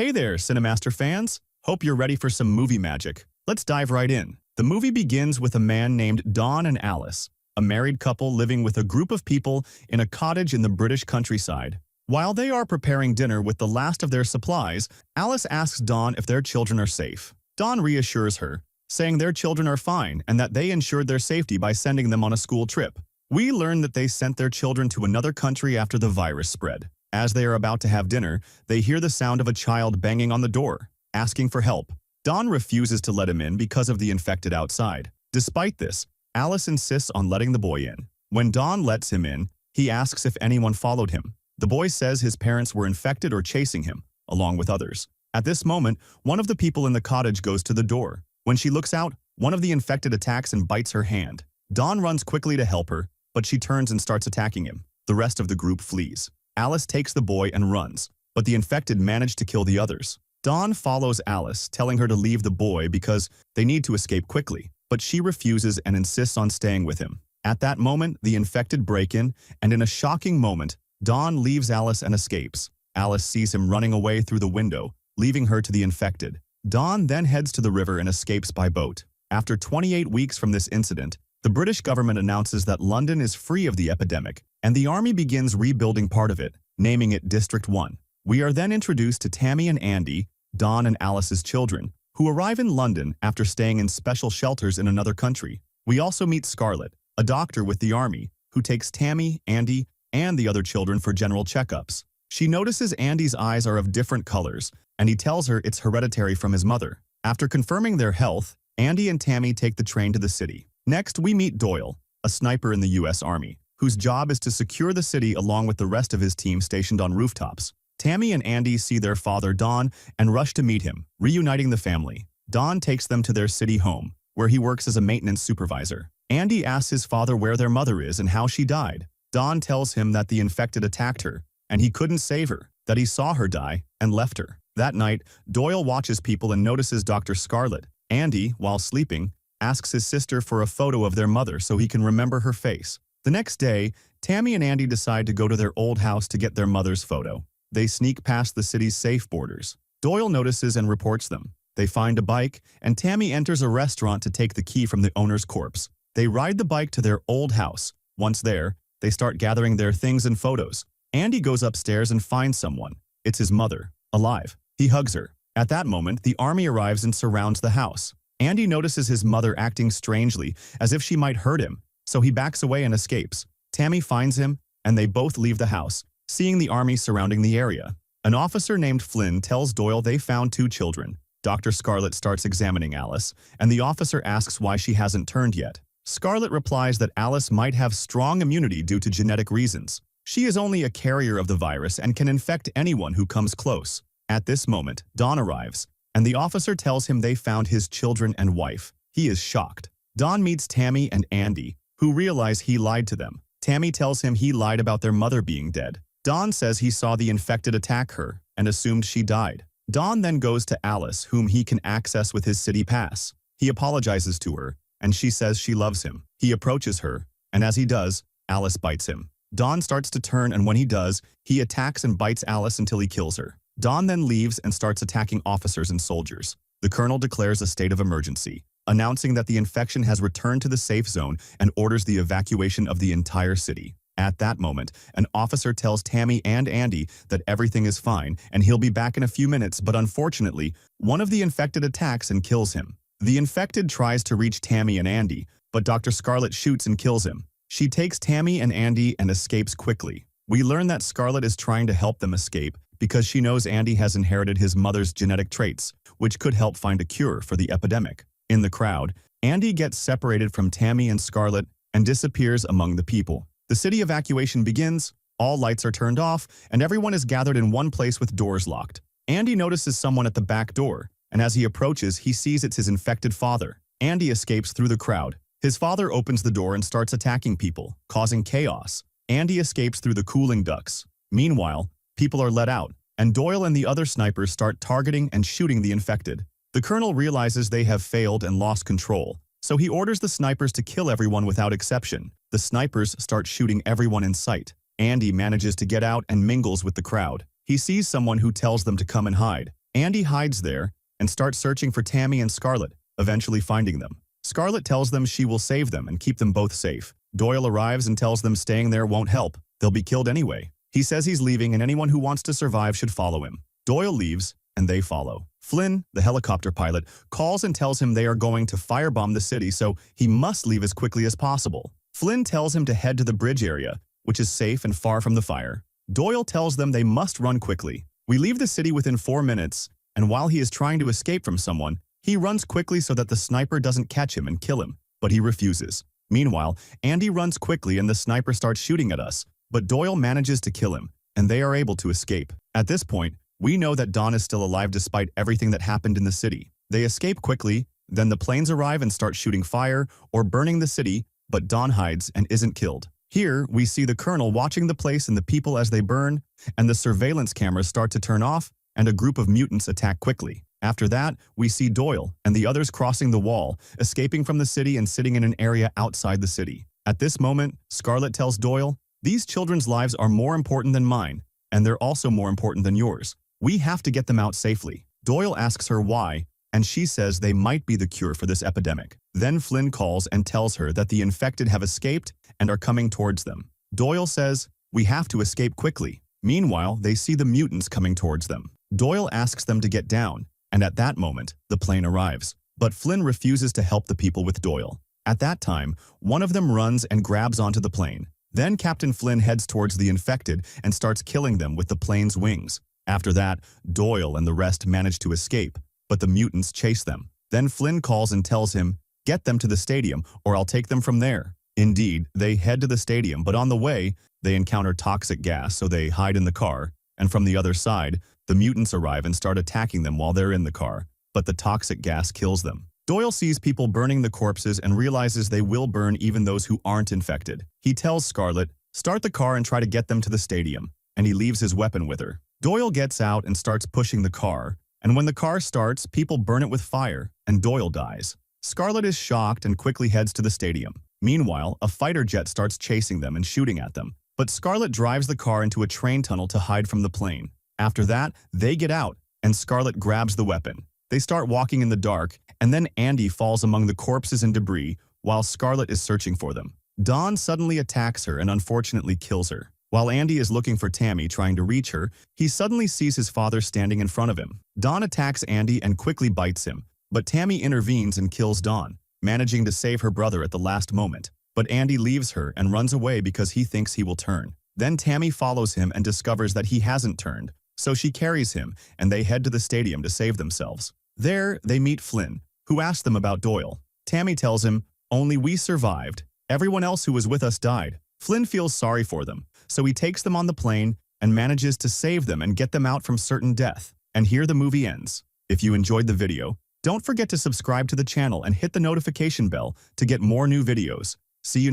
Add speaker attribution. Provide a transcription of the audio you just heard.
Speaker 1: Hey there, CENIMASTER fans! Hope you're ready for some movie magic. Let's dive right in. The movie begins with a man named Don and Alice, a married couple living with a group of people in a cottage in the British countryside. While they are preparing dinner with the last of their supplies, Alice asks Don if their children are safe. Don reassures her, saying their children are fine and that they ensured their safety by sending them on a school trip. We learn that they sent their children to another country after the virus spread. As they are about to have dinner, they hear the sound of a child banging on the door, asking for help. Don refuses to let him in because of the infected outside. Despite this, Alice insists on letting the boy in. When Don lets him in, he asks if anyone followed him. The boy says his parents were infected or chasing him, along with others. At this moment, one of the people in the cottage goes to the door. When she looks out, one of the infected attacks and bites her hand. Don runs quickly to help her, but she turns and starts attacking him. The rest of the group flees. Alice takes the boy and runs, but the infected manage to kill the others. Don follows Alice, telling her to leave the boy because they need to escape quickly, but she refuses and insists on staying with him. At that moment, the infected break in, and in a shocking moment, Don leaves Alice and escapes. Alice sees him running away through the window, leaving her to the infected. Don then heads to the river and escapes by boat. After 28 weeks from this incident, the British government announces that London is free of the epidemic, and the army begins rebuilding part of it, naming it District 1. We are then introduced to Tammy and Andy, Don and Alice's children, who arrive in London after staying in special shelters in another country. We also meet Scarlett, a doctor with the army, who takes Tammy, Andy, and the other children for general checkups. She notices Andy's eyes are of different colors, and he tells her it's hereditary from his mother. After confirming their health, Andy and Tammy take the train to the city. Next, we meet Doyle, a sniper in the U.S. Army, whose job is to secure the city along with the rest of his team stationed on rooftops. Tammy and Andy see their father, Don, and rush to meet him, reuniting the family. Don takes them to their city home, where he works as a maintenance supervisor. Andy asks his father where their mother is and how she died. Don tells him that the infected attacked her, and he couldn't save her, that he saw her die and left her. That night, Doyle watches people and notices Dr. Scarlett. Andy, while sleeping, asks his sister for a photo of their mother so he can remember her face. The next day, Tammy and Andy decide to go to their old house to get their mother's photo. They sneak past the city's safe borders. Doyle notices and reports them. They find a bike, and Tammy enters a restaurant to take the key from the owner's corpse. They ride the bike to their old house. Once there, they start gathering their things and photos. Andy goes upstairs and finds someone. It's his mother, alive. He hugs her. At that moment, the army arrives and surrounds the house. Andy notices his mother acting strangely, as if she might hurt him, so he backs away and escapes. Tammy finds him, and they both leave the house, seeing the army surrounding the area. An officer named Flynn tells Doyle they found 2 children. Dr. Scarlett starts examining Alice, and the officer asks why she hasn't turned yet. Scarlett replies that Alice might have strong immunity due to genetic reasons. She is only a carrier of the virus and can infect anyone who comes close. At this moment, Don arrives, and the officer tells him they found his children and wife. He is shocked. Don meets Tammy and Andy, who realize he lied to them. Tammy tells him he lied about their mother being dead. Don says he saw the infected attack her and assumed she died. Don then goes to Alice, whom he can access with his city pass. He apologizes to her, and she says she loves him. He approaches her, and as he does, Alice bites him. Don starts to turn, and when he does, he attacks and bites Alice until he kills her. Don then leaves and starts attacking officers and soldiers. The colonel declares a state of emergency, announcing that the infection has returned to the safe zone and orders the evacuation of the entire city. At that moment, an officer tells Tammy and Andy that everything is fine and he'll be back in a few minutes, but unfortunately, one of the infected attacks and kills him. The infected tries to reach Tammy and Andy, but Dr. Scarlett shoots and kills him. She takes Tammy and Andy and escapes quickly. We learn that Scarlett is trying to help them escape because she knows Andy has inherited his mother's genetic traits, which could help find a cure for the epidemic. In the crowd, Andy gets separated from Tammy and Scarlett and disappears among the people. The city evacuation begins, all lights are turned off, and everyone is gathered in one place with doors locked. Andy notices someone at the back door, and as he approaches, he sees it's his infected father. Andy escapes through the crowd. His father opens the door and starts attacking people, causing chaos. Andy escapes through the cooling ducts. Meanwhile, people are let out, and Doyle and the other snipers start targeting and shooting the infected. The colonel realizes they have failed and lost control, so he orders the snipers to kill everyone without exception. The snipers start shooting everyone in sight. Andy manages to get out and mingles with the crowd. He sees someone who tells them to come and hide. Andy hides there and starts searching for Tammy and Scarlett, eventually finding them. Scarlett tells them she will save them and keep them both safe. Doyle arrives and tells them staying there won't help. They'll be killed anyway. He says he's leaving and anyone who wants to survive should follow him. Doyle leaves and they follow. Flynn, the helicopter pilot, calls and tells him they are going to firebomb the city, so he must leave as quickly as possible. Flynn tells him to head to the bridge area, which is safe and far from the fire. Doyle tells them they must run quickly. We leave the city within 4 minutes, and while he is trying to escape from someone, he runs quickly so that the sniper doesn't catch him and kill him, but he refuses. Meanwhile, Andy runs quickly and the sniper starts shooting at us, but Doyle manages to kill him, and they are able to escape. At this point, we know that Don is still alive despite everything that happened in the city. They escape quickly, then the planes arrive and start shooting fire or burning the city, but Don hides and isn't killed. Here, we see the colonel watching the place and the people as they burn, and the surveillance cameras start to turn off, and a group of mutants attack quickly. After that, we see Doyle and the others crossing the wall, escaping from the city and sitting in an area outside the city. At this moment, Scarlett tells Doyle, "These children's lives are more important than mine, and they're also more important than yours. We have to get them out safely." Doyle asks her why, and she says they might be the cure for this epidemic. Then Flynn calls and tells her that the infected have escaped and are coming towards them. Doyle says, "We have to escape quickly." Meanwhile, they see the mutants coming towards them. Doyle asks them to get down, and at that moment, the plane arrives. But Flynn refuses to help the people with Doyle. At that time, one of them runs and grabs onto the plane. Then Captain Flynn heads towards the infected and starts killing them with the plane's wings. After that, Doyle and the rest manage to escape, but the mutants chase them. Then Flynn calls and tells him, "Get them to the stadium, or I'll take them from there." Indeed, they head to the stadium, but on the way, they encounter toxic gas, so they hide in the car. And from the other side, the mutants arrive and start attacking them while they're in the car, but the toxic gas kills them. Doyle sees people burning the corpses and realizes they will burn even those who aren't infected. He tells Scarlett, "Start the car and try to get them to the stadium," and he leaves his weapon with her. Doyle gets out and starts pushing the car, and when the car starts, people burn it with fire, and Doyle dies. Scarlett is shocked and quickly heads to the stadium. Meanwhile, a fighter jet starts chasing them and shooting at them, but Scarlett drives the car into a train tunnel to hide from the plane. After that, they get out, and Scarlett grabs the weapon. They start walking in the dark, and then Andy falls among the corpses and debris while Scarlett is searching for them. Don suddenly attacks her and unfortunately kills her. While Andy is looking for Tammy, trying to reach her, he suddenly sees his father standing in front of him. Don attacks Andy and quickly bites him, but Tammy intervenes and kills Don, managing to save her brother at the last moment. But Andy leaves her and runs away because he thinks he will turn. Then Tammy follows him and discovers that he hasn't turned, so she carries him and they head to the stadium to save themselves. There, they meet Flynn, who asks them about Doyle. Tammy tells him, "Only we survived. Everyone else who was with us died." Flynn feels sorry for them, so he takes them on the plane and manages to save them and get them out from certain death. And here the movie ends. If you enjoyed the video, don't forget to subscribe to the channel and hit the notification bell to get more new videos. See you